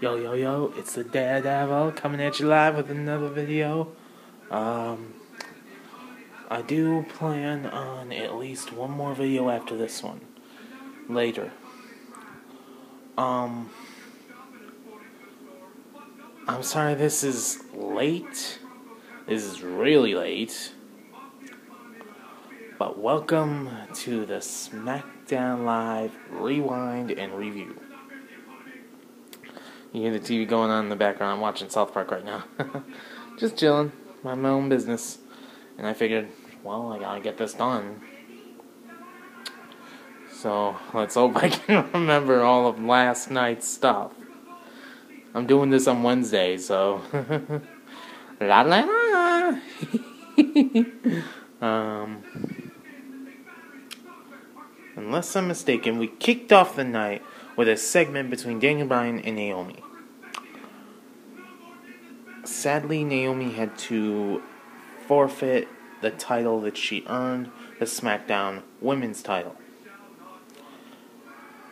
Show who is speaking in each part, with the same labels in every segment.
Speaker 1: Yo, yo, yo, it's the Daredevil coming at you live with another video. I do plan on at least one more video after this one. Later. I'm sorry this is late. This is really late. But welcome to the Smackdown Live Rewind and Review. You hear the TV going on in the background. I'm watching South Park right now. Just chilling. Mind my own business. And I figured, well, I gotta get this done. So, let's hope I can remember all of last night's stuff. I'm doing this on Wednesday, so... La la la! Unless I'm mistaken, we kicked off the night with a segment between Daniel Bryan and Naomi. Sadly, Naomi had to forfeit the title that she earned, the Smackdown Women's title.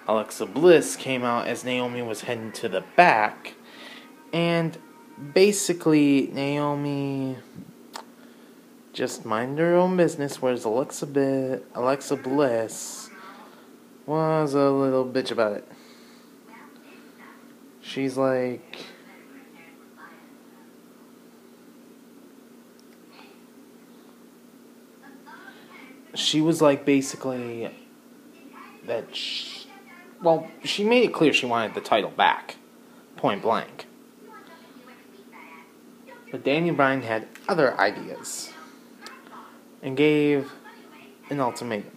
Speaker 1: Alexa Bliss came out as Naomi was heading to the back, and basically Naomi just minded her own business, whereas Alexa Bliss was a little bitch about it. She's like... She was like basically that she made it clear she wanted the title back. Point blank. But Daniel Bryan had other ideas and gave an ultimatum.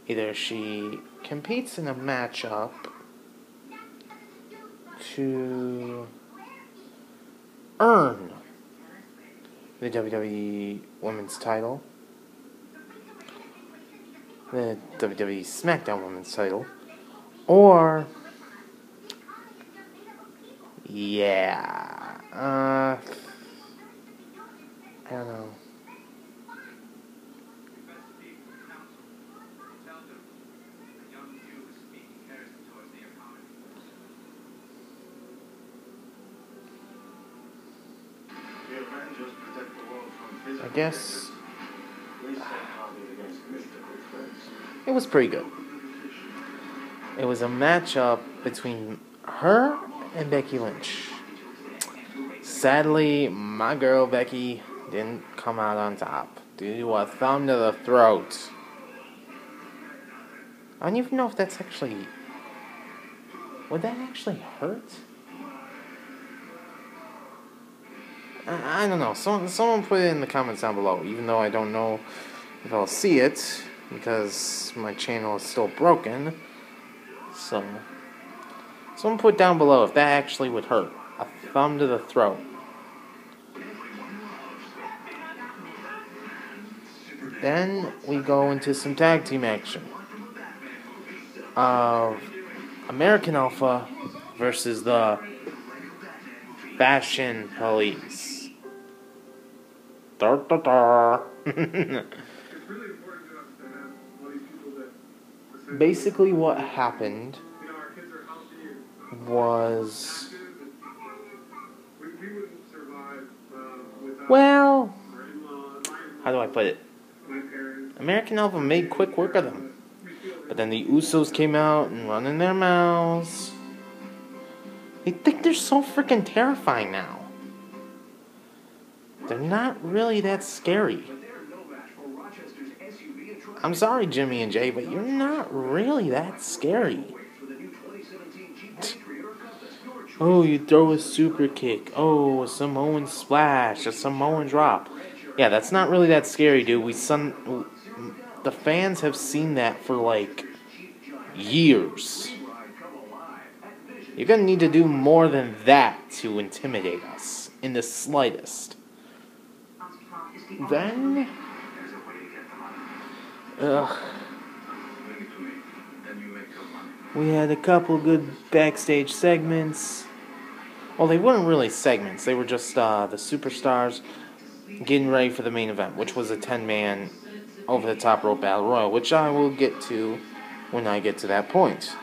Speaker 1: Either she competes in a matchup to earn the WWE Women's title, the WWE Smackdown Women's title, or I don't know. I guess it was pretty good. It was a matchup between her and Becky Lynch. Sadly, my girl Becky didn't come out on top due to a thumb to the throat. I don't even know if that's actually... Would that actually hurt? I don't know. Someone put it in the comments down below, even though I don't know if I'll see it, because my channel is still broken. So, someone put down below if that actually would hurt. A thumb to the throat. Then we go into some tag team action of American Alpha versus the Fashion Police. Da, da, da. Basically what happened was, well, how do I put it? American Alpha made quick work of them. But then the Usos came out and running their mouths. They think they're so freaking terrifying now. They're not really that scary. I'm sorry, Jimmy and Jay, but you're not really that scary. Oh, you throw a super kick. Oh, a Samoan splash, a Samoan drop. Yeah, that's not really that scary, dude. The fans have seen that for like years. You're gonna need to do more than that to intimidate us in the slightest. Then, we had a couple good backstage segments. Well, they weren't really segments. They were just the superstars getting ready for the main event, which was a 10-man over-the-top rope battle royal, which I will get to when I get to that point.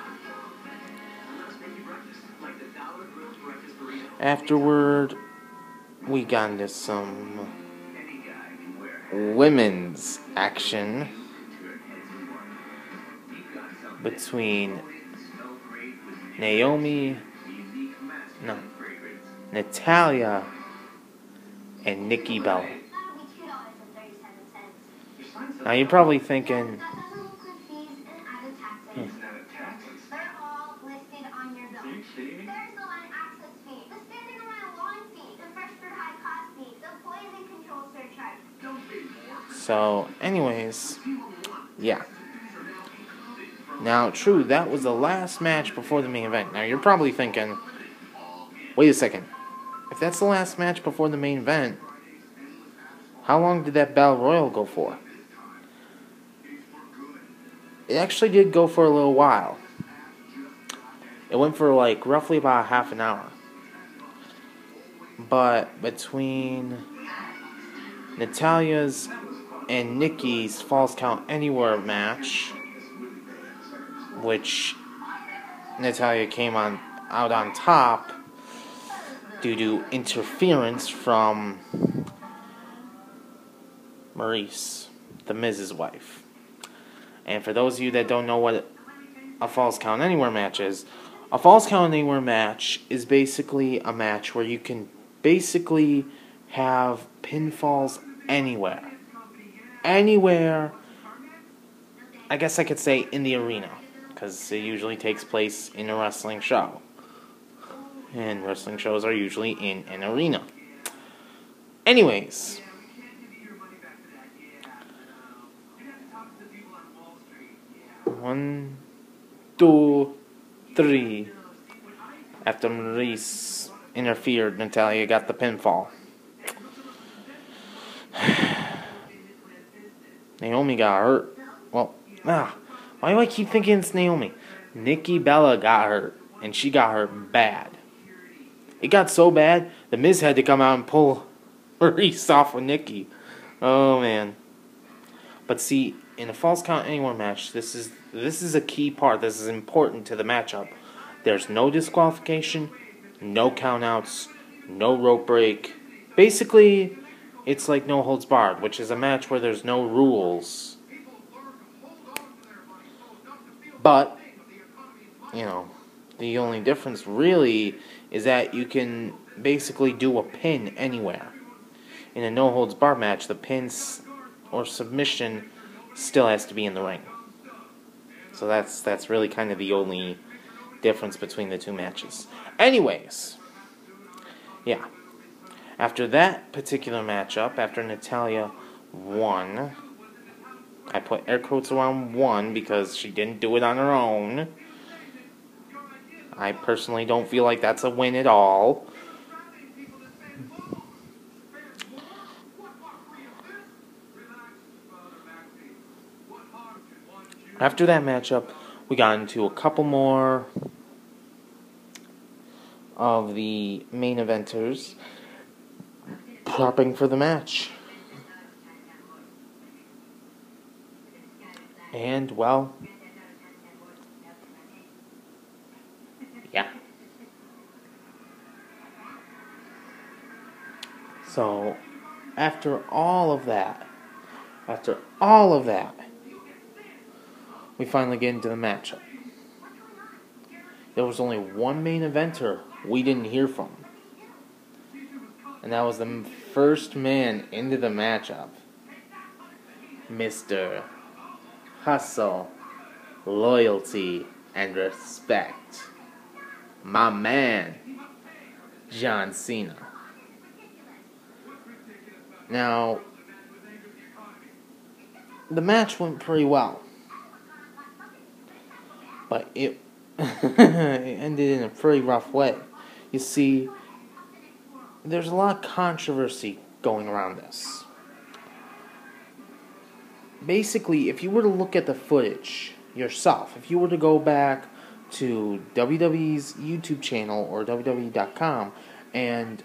Speaker 1: Afterward, we got into some women's action between Natalia and Nikki Bella. Now you're probably thinking, so anyways, yeah. Now, true, that was the last match before the main event. Now, you're probably thinking, wait a second. If that's the last match before the main event, how long did that Battle Royal go for? It actually did go for a little while. It went for like roughly about half an hour. But between Natalia's and Nikki's Falls Count Anywhere match, which Natalia came out on top due to interference from Maurice, the Miz's wife. And for those of you that don't know what a Falls Count Anywhere match is, a Falls Count Anywhere match is basically a match where you can basically have pinfalls anywhere. Anywhere, I guess I could say in the arena, because it usually takes place in a wrestling show. And wrestling shows are usually in an arena. Anyways, one, two, three. After Maurice interfered, Natalia got the pinfall. Naomi got hurt. Well, why do I keep thinking it's Naomi? Nikki Bella got hurt, and she got hurt bad. It got so bad, the Miz had to come out and pull Maurice off of Nikki. Oh man! But see, in a Falls Count Anywhere match, this is a key part. This is important to the matchup. There's no disqualification, no countouts, no rope break. Basically, it's like no holds barred, which is a match where there's no rules. But, you know, the only difference really is that you can basically do a pin anywhere. In a no holds barred match, the pin or submission still has to be in the ring. So that's really kind of the only difference between the two matches. Anyways, yeah. After that particular matchup, after Natalia won, I put air quotes around won because she didn't do it on her own. I personally don't feel like that's a win at all. After that matchup, we got into a couple more of the main eventers prepping for the match. And, well, yeah. So, after all of that, we finally get into the matchup. There was only one main eventer we didn't hear from. And that was the first man into the matchup. Mr. Hustle, Loyalty, and Respect. My man, John Cena. Now, the match went pretty well. But it ended in a pretty rough way. You see, there's a lot of controversy going around this. Basically, if you were to look at the footage yourself, if you were to go back to WWE's YouTube channel or WWE.com and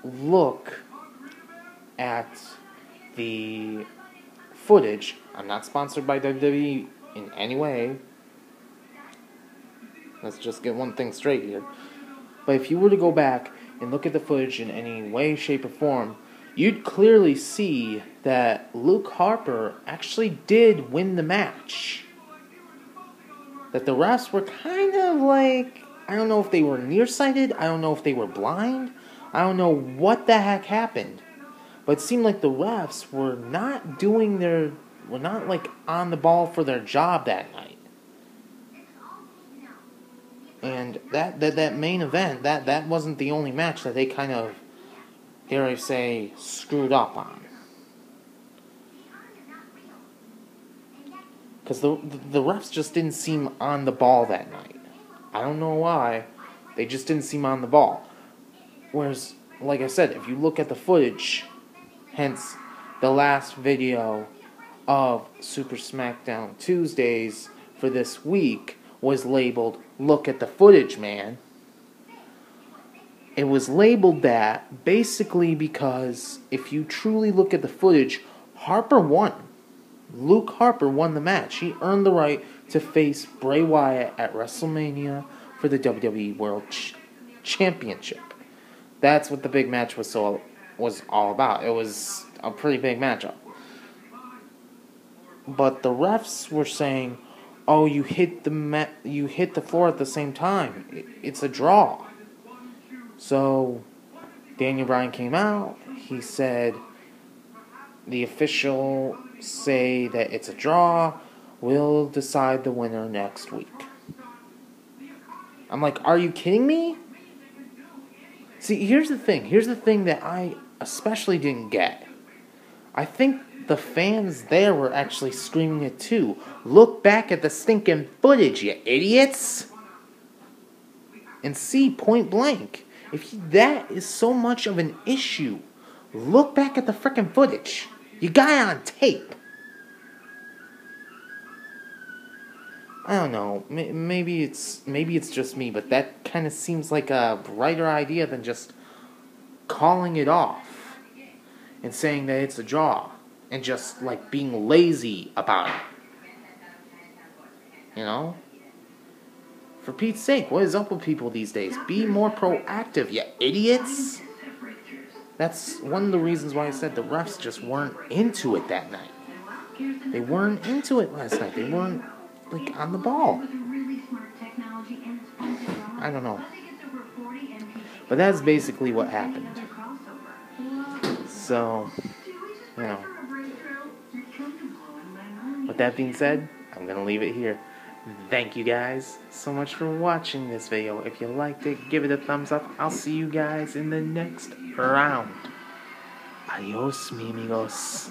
Speaker 1: look at the footage, I'm not sponsored by WWE in any way, Let's just get one thing straight here. But if you were to go back and look at the footage in any way, shape, or form, you'd clearly see that Luke Harper actually did win the match. That the refs were kind of like, I don't know if they were nearsighted, I don't know if they were blind, I don't know what the heck happened. But it seemed like the refs were not like on the ball for their job that night. And that main event, that wasn't the only match that they kind of, dare I say, screwed up on. Because the refs just didn't seem on the ball that night. I don't know why. They just didn't seem on the ball. Whereas, like I said, if you look at the footage, hence the last video of Super Smackdown Tuesdays for this week was labeled, "Look at the footage, man." It was labeled that basically because if you truly look at the footage, Harper won. Luke Harper won the match. He earned the right to face Bray Wyatt at WrestleMania for the WWE World Championship. That's what the big match was all about. It was a pretty big matchup. But the refs were saying, "Oh, you hit the floor at the same time. It's a draw." So Daniel Bryan came out. He said, "The official say that it's a draw. We'll decide the winner next week." I'm like, are you kidding me? See, here's the thing. Here's the thing that I especially didn't get. I think the fans there were actually screaming it too. Look back at the stinking footage, you idiots! And see, point blank, if that is so much of an issue, look back at the frickin' footage. You got it on tape. I don't know. Maybe it's just me, but that kind of seems like a brighter idea than just calling it off and saying that it's a draw and just like being lazy about it. You know? For Pete's sake, what is up with people these days? Be more proactive, you idiots! That's one of the reasons why I said the refs just weren't into it that night. They weren't into it last night. They weren't, like, on the ball. I don't know. But that's basically what happened. So, you know. With that being said, I'm going to leave it here. Thank you guys so much for watching this video. If you liked it, give it a thumbs up. I'll see you guys in the next round. Adios, mi amigos.